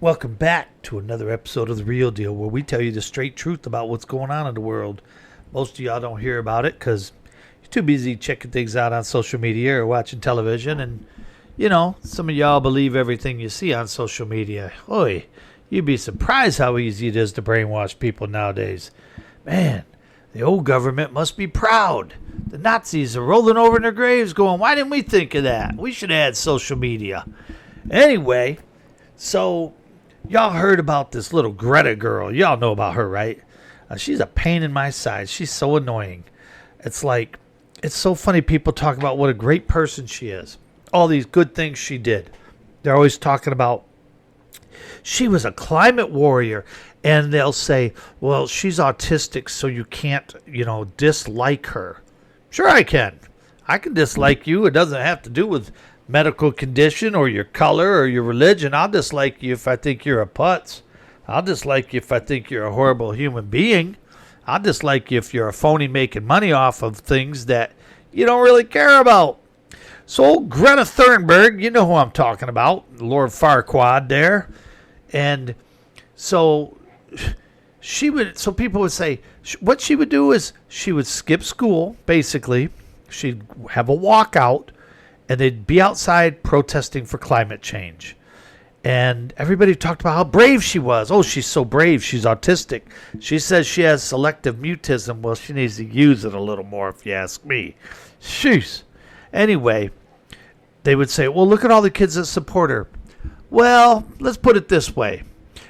Welcome back to another episode of The Real Deal, where we tell you the straight truth about what's going on in the world. Most of y'all don't hear about it because you're too busy checking things out on social media or watching television. And, some of y'all believe everything you see on social media. Oy, you'd be surprised how easy it is to brainwash people nowadays. Man, the old government must be proud. The Nazis are rolling over in their graves going, why didn't we think of that? We should add social media. Anyway, so y'all heard about this little Greta girl. Y'all know about her, right? She's a pain in my side. She's so annoying. It's so funny people talk about what a great person she is. All these good things she did. They're always talking about she was a climate warrior. And they'll say, well, she's autistic, so you can't, dislike her. Sure I can. I can dislike you. It doesn't have to do with medical condition or your color or your religion. I'll dislike you if I think you're a putz. I'll dislike you if I think you're a horrible human being. I'll dislike you if you're a phony making money off of things that you don't really care about. So old Greta Thunberg, you know who I'm talking about, Lord Farquaad there. And so people would say what she would do is she would skip school, basically. She'd have a walkout, and they'd be outside protesting for climate change. And everybody talked about how brave she was. Oh, she's so brave. She's autistic. She says she has selective mutism. Well, she needs to use it a little more, if you ask me. Jeez. Anyway, they would say, well, look at all the kids that support her. Well, let's put it this way.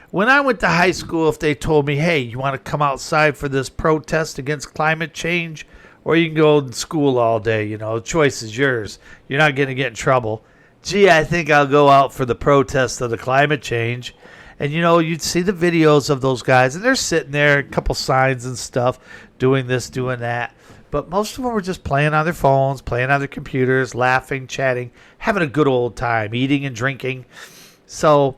When I went to high school, if they told me, hey, you want to come outside for this protest against climate change, or you can go to school all day, the choice is yours. You're not going to get in trouble. Gee, I think I'll go out for the protest of the climate change. And, you'd see the videos of those guys, and they're sitting there, a couple signs and stuff, doing this, doing that. But most of them were just playing on their phones, playing on their computers, laughing, chatting, having a good old time, eating and drinking. So,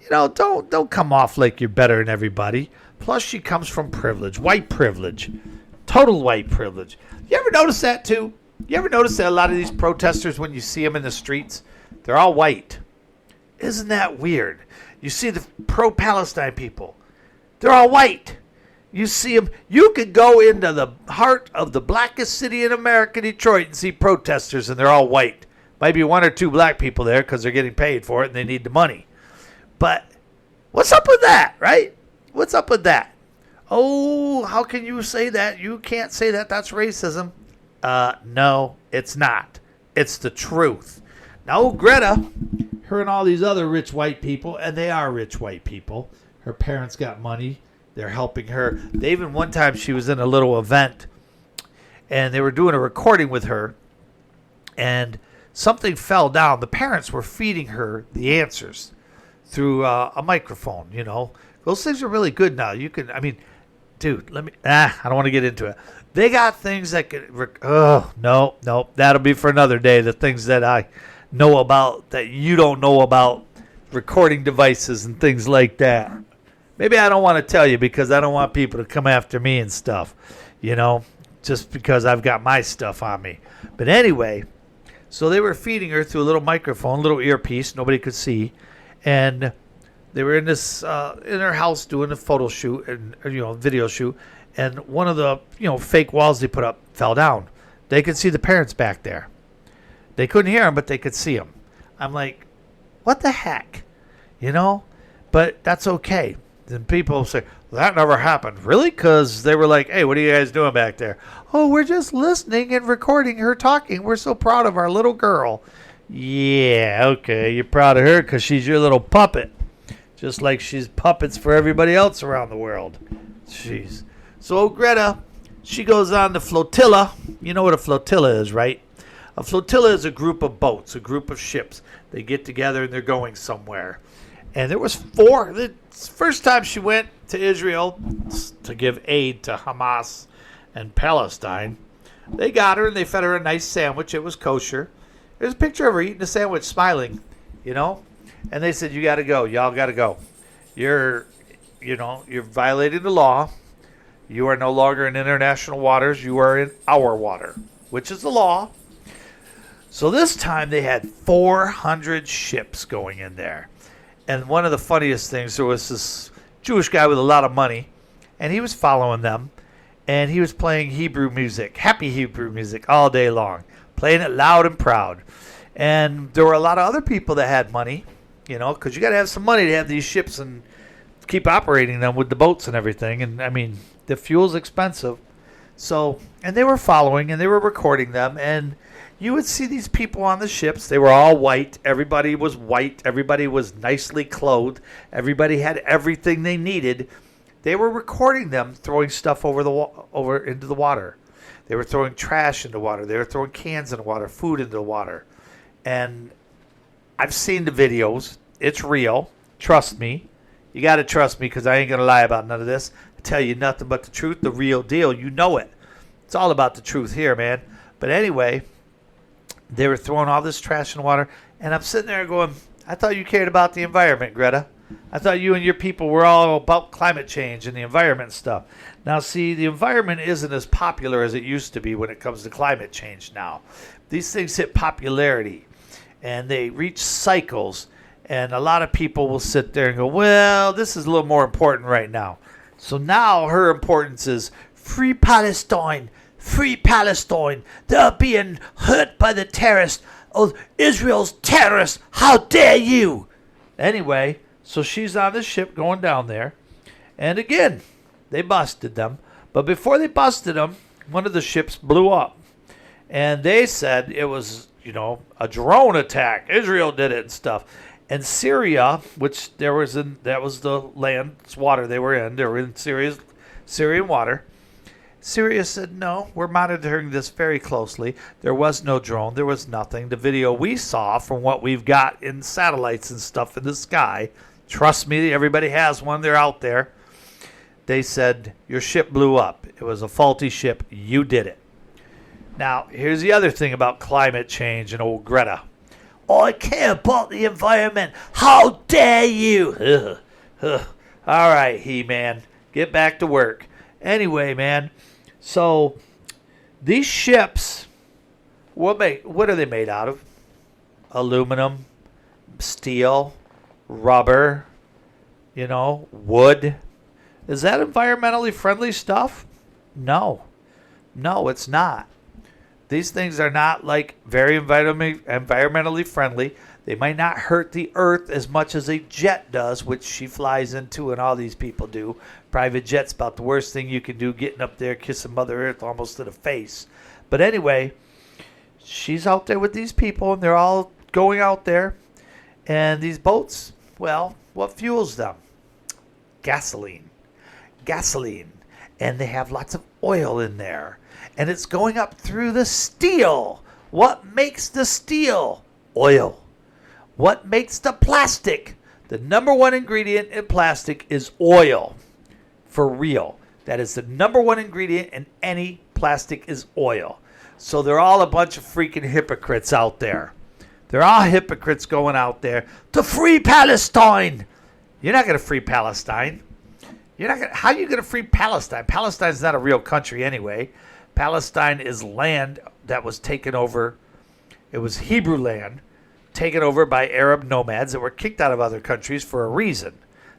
don't come off like you're better than everybody. Plus, she comes from privilege, white privilege, total white privilege. You ever notice that, too? You ever notice that a lot of these protesters, when you see them in the streets, they're all white? Isn't that weird? You see the pro-Palestine people, they're all white. You see them. You could go into the heart of the blackest city in America, Detroit, and see protesters, and they're all white. Might be one or two black people there because they're getting paid for it and they need the money. But what's up with that, right? What's up with that? Oh, how can you say that? You can't say that. That's racism. No, it's not. It's the truth. Now, Greta, her and all these other rich white people, and they are rich white people. Her parents got money. They're helping her. They even one time she was in a little event, and they were doing a recording with her, and something fell down. The parents were feeding her the answers through a microphone, Those things are really good now. Dude, I don't want to get into it. They got things that can, no, that'll be for another day. The things that I know about that you don't know about, recording devices and things like that. Maybe I don't want to tell you because I don't want people to come after me and stuff, just because I've got my stuff on me. But anyway, so they were feeding her through a little microphone, little earpiece, nobody could see. And they were in this in her house doing a photo shoot and video shoot, and one of the fake walls they put up fell down. They could see the parents back there. They couldn't hear them, but they could see them. I'm like, what the heck, But that's okay. Then people say that never happened, really, because they were like, hey, what are you guys doing back there? Oh, we're just listening and recording her talking. We're so proud of our little girl. Yeah, okay, you're proud of her because she's your little puppet. Just like she's puppets for everybody else around the world. Jeez. So Greta, she goes on the flotilla. You know what a flotilla is, right? A flotilla is a group of boats, a group of ships. They get together and they're going somewhere. And there was four. The first time she went to Israel to give aid to Hamas and Palestine, they got her and they fed her a nice sandwich. It was kosher. There's a picture of her eating a sandwich, smiling, And they said, you got to go. Y'all got to go. You're violating the law. You are no longer in international waters. You are in our water, which is the law. So this time they had 400 ships going in there. And one of the funniest things, there was this Jewish guy with a lot of money, and he was following them, and he was playing Hebrew music, happy Hebrew music, all day long, playing it loud and proud. And there were a lot of other people that had money, because you got to have some money to have these ships and keep operating them with the boats and everything. And, I mean, the fuel's expensive. So, and they were following, and they were recording them, and you would see these people on the ships. They were all white. Everybody was white. Everybody was nicely clothed. Everybody had everything they needed. They were recording them throwing stuff over into the water. They were throwing trash into water. They were throwing cans into water, food into the water. And I've seen the videos. It's real. Trust me. You got to trust me, because I ain't going to lie about none of this. I tell you nothing but the truth, the real deal. You know it. It's all about the truth here, man. But anyway, they were throwing all this trash in the water, and I'm sitting there going, I thought you cared about the environment, Greta. I thought you and your people were all about climate change and the environment stuff. Now, see, the environment isn't as popular as it used to be when it comes to climate change now. These things hit popularity, and they reach cycles, and a lot of people will sit there and go, well, this is a little more important right now. So now her importance is free Palestine. Free Palestine. They're being hurt by the terrorists. Oh, Israel's terrorists. How dare you? Anyway, so she's on the ship going down there. And again, they busted them. But before they busted them, one of the ships blew up. And they said it was, a drone attack. Israel did it and stuff. And Syria, which that was the land's water they were in. They were in Syrian water. Syria said, no, we're monitoring this very closely. There was no drone. There was nothing. The video we saw from what we've got in satellites and stuff in the sky, trust me, everybody has one. They're out there. They said, your ship blew up. It was a faulty ship. You did it. Now, here's the other thing about climate change and old Greta. I care about the environment. How dare you? All right, He-Man. Get back to work. Anyway, man. So, these ships, what are they made out of? Aluminum, steel, rubber, wood. Is that environmentally friendly stuff? No. No, it's not. These things are not very environmentally friendly. They might not hurt the earth as much as a jet does, which she flies into and all these people do. Private jet's about the worst thing you can do, getting up there, kissing Mother Earth almost to the face. But anyway, she's out there with these people, and they're all going out there. And these boats, well, what fuels them? Gasoline. And they have lots of oil in there. And it's going up through the steel. What makes the steel? Oil. What makes the plastic? The number one ingredient in plastic is oil. For real. That is the number one ingredient in any plastic is oil. So they're all a bunch of freaking hypocrites out there. They're all hypocrites going out there to free Palestine. You're not going to free Palestine. How are you going to free Palestine? Palestine's not a real country anyway. Palestine is land that was taken over. It was Hebrew land taken over by Arab nomads that were kicked out of other countries for a reason.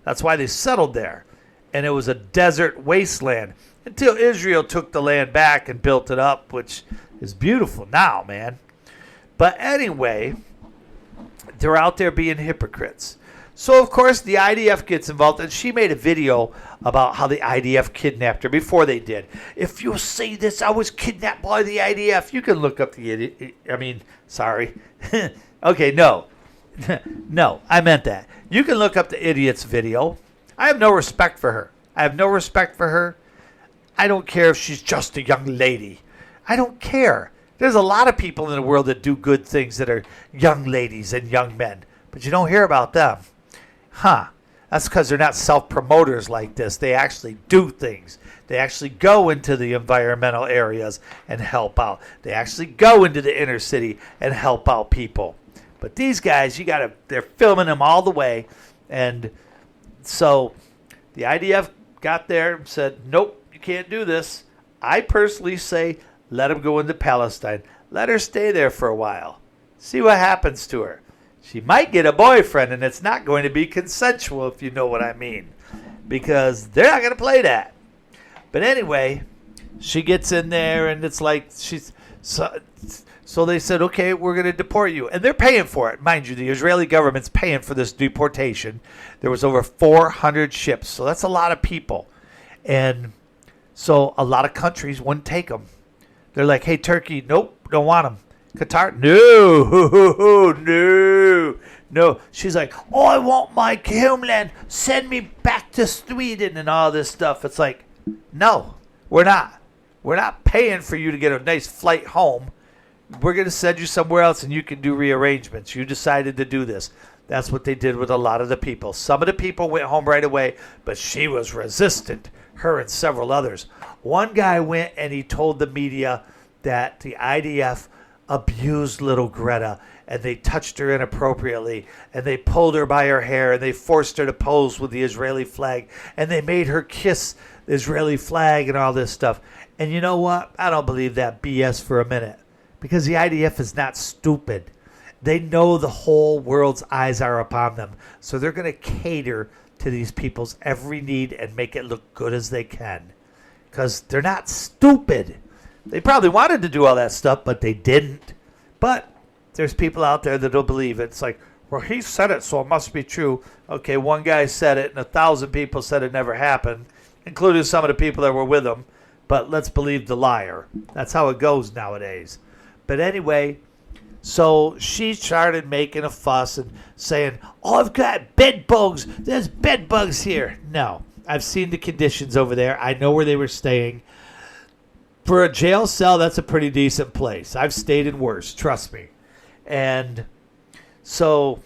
That's why they settled there. And it was a desert wasteland until Israel took the land back and built it up, which is beautiful now, man. But anyway, they're out there being hypocrites. So, of course, the IDF gets involved, and she made a video about how the IDF kidnapped her before they did. If you see this, I was kidnapped by the IDF. You can look up the idiot. Sorry. Okay, no. No, I meant that. You can look up the idiot's video. I have no respect for her. I don't care if she's just a young lady. I don't care. There's a lot of people in the world that do good things that are young ladies and young men, but you don't hear about them. That's because they're not self-promoters like this. They actually do things. They actually go into the environmental areas and help out. They actually go into the inner city and help out people. But these guys, they're filming them all the way. And so the IDF got there and said, nope, you can't do this. I personally say, let them go into Palestine. Let her stay there for a while. See what happens to her. She might get a boyfriend, and it's not going to be consensual, if you know what I mean, because they're not going to play that. But anyway, she gets in there, and it's like she's so they said, okay, we're going to deport you, and they're paying for it. Mind you, the Israeli government's paying for this deportation. There was over 400 ships, so that's a lot of people, and so a lot of countries wouldn't take them. They're like, hey, Turkey, nope, don't want them. Qatar, no. She's like, oh, I want my homeland. Send me back to Sweden and all this stuff. It's like, no, we're not. We're not paying for you to get a nice flight home. We're going to send you somewhere else and you can do rearrangements. You decided to do this. That's what they did with a lot of the people. Some of the people went home right away, but she was resistant, her and several others. One guy went and he told the media that the IDF abused little Greta, and they touched her inappropriately, and they pulled her by her hair, and they forced her to pose with the Israeli flag, and they made her kiss the Israeli flag and all this stuff. And you know what? I don't believe that BS for a minute, because the IDF is not stupid. They know the whole world's eyes are upon them, so they're going to cater to these people's every need and make it look good as they can, because they're not stupid. They probably wanted to do all that stuff, but they didn't. But there's people out there that don't believe it. It's like, well, he said it, so it must be true. Okay, one guy said it, and 1,000 people said it never happened, including some of the people that were with him. But let's believe the liar. That's how it goes nowadays. But anyway, so she started making a fuss and saying, oh, I've got bed bugs. There's bed bugs here. No, I've seen the conditions over there. I know where they were staying. For a jail cell, that's a pretty decent place. I've stayed in worse, trust me. And so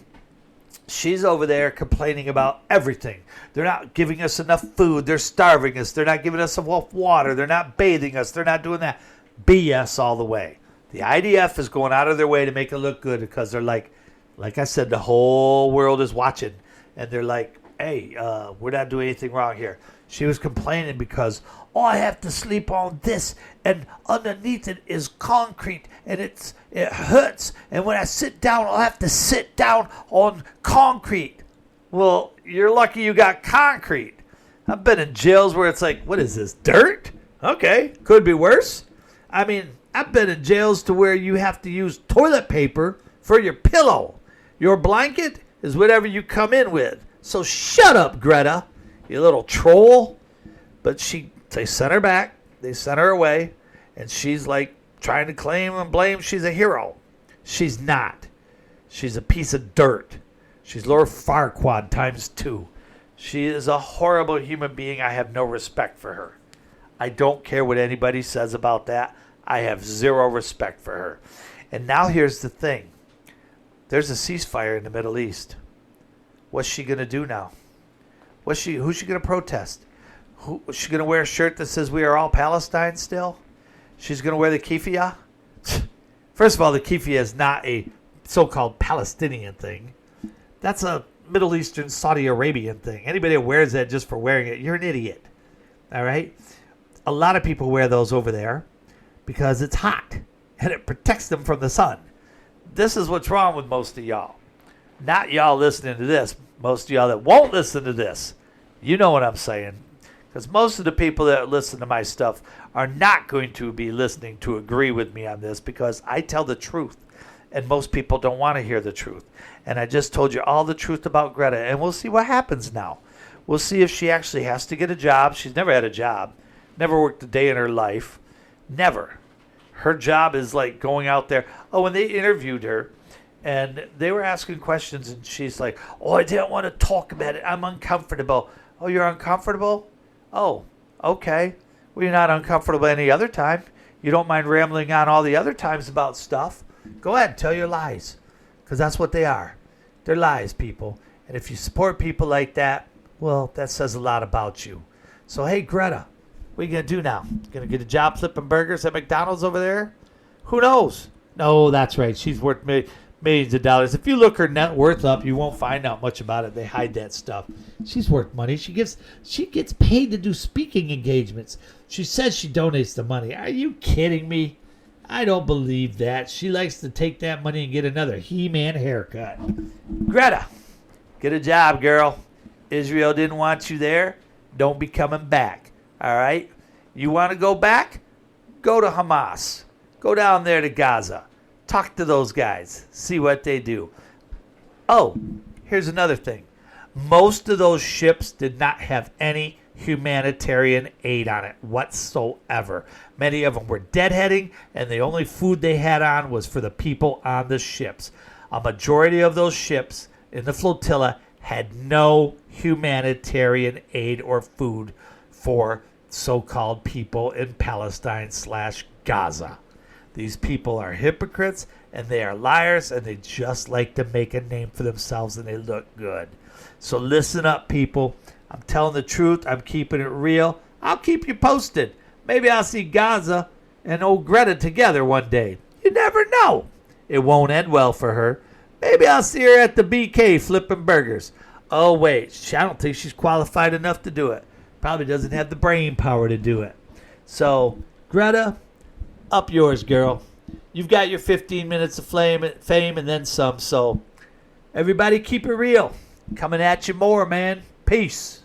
she's over there complaining about everything. They're not giving us enough food. They're starving us. They're not giving us enough water. They're not bathing us. They're not doing that. BS all the way. The IDF is going out of their way to make it look good because they're like I said, the whole world is watching. And they're like, hey, we're not doing anything wrong here. She was complaining because, oh, I have to sleep on this, and underneath it is concrete, and it hurts. And when I sit down, I'll have to sit down on concrete. Well, you're lucky you got concrete. I've been in jails where it's like, what is this, dirt? Okay, could be worse. I mean, I've been in jails to where you have to use toilet paper for your pillow. Your blanket is whatever you come in with. So shut up, Greta, you little troll. But they sent her back. They sent her away. And she's like trying to claim and blame she's a hero. She's not. She's a piece of dirt. She's Lord Farquaad times 2. She is a horrible human being. I have no respect for her. I don't care what anybody says about that. I have zero respect for her. And now here's the thing. There's a ceasefire in the Middle East. What's she going to do now? Who's she going to protest? Is she going to wear a shirt that says we are all Palestine still? She's going to wear the keffiyeh? First of all, the keffiyeh is not a so-called Palestinian thing. That's a Middle Eastern, Saudi Arabian thing. Anybody that wears that just for wearing it, you're an idiot. All right? A lot of people wear those over there because it's hot and it protects them from the sun. This is what's wrong with most of y'all. Not y'all listening to this. Most of y'all that won't listen to this. You know what I'm saying. Because most of the people that listen to my stuff are not going to be listening to agree with me on this because I tell the truth. And most people don't want to hear the truth. And I just told you all the truth about Greta. And we'll see what happens now. We'll see if she actually has to get a job. She's never had a job. Never worked a day in her life. Never. Her job is like going out there. Oh, when they interviewed her, and they were asking questions, and she's like, oh, I didn't want to talk about it. I'm uncomfortable. Oh, you're uncomfortable? Oh, okay. Well, you're not uncomfortable any other time. You don't mind rambling on all the other times about stuff. Go ahead, tell your lies, because that's what they are. They're lies, people. And if you support people like that, well, that says a lot about you. So, hey, Greta, what are you going to do now? Going to get a job flipping burgers at McDonald's over there? Who knows? No, that's right. She's worth millions of dollars. If you look her net worth up, you won't find out much about it. They hide that stuff. She's worth money. She gets paid to do speaking engagements. She says she donates the money. Are you kidding me? I don't believe that. She likes to take that money and get another He-Man haircut. Greta, get a job, girl. Israel didn't want you there. Don't be coming back. All right? You want to go back? Go to Hamas. Go down there to Gaza. Talk to those guys. See what they do. Oh, here's another thing. Most of those ships did not have any humanitarian aid on it whatsoever. Many of them were deadheading, and the only food they had on was for the people on the ships. A majority of those ships in the flotilla had no humanitarian aid or food for so-called people in Palestine/Gaza. These people are hypocrites, and they are liars, and they just like to make a name for themselves, and they look good. So listen up, people. I'm telling the truth. I'm keeping it real. I'll keep you posted. Maybe I'll see Gaza and old Greta together one day. You never know. It won't end well for her. Maybe I'll see her at the BK flipping burgers. Oh, wait. I don't think she's qualified enough to do it. Probably doesn't have the brain power to do it. So, Greta, up yours, girl. You've got your 15 minutes of fame and then some. So, everybody keep it real. Coming at you more, man. Peace.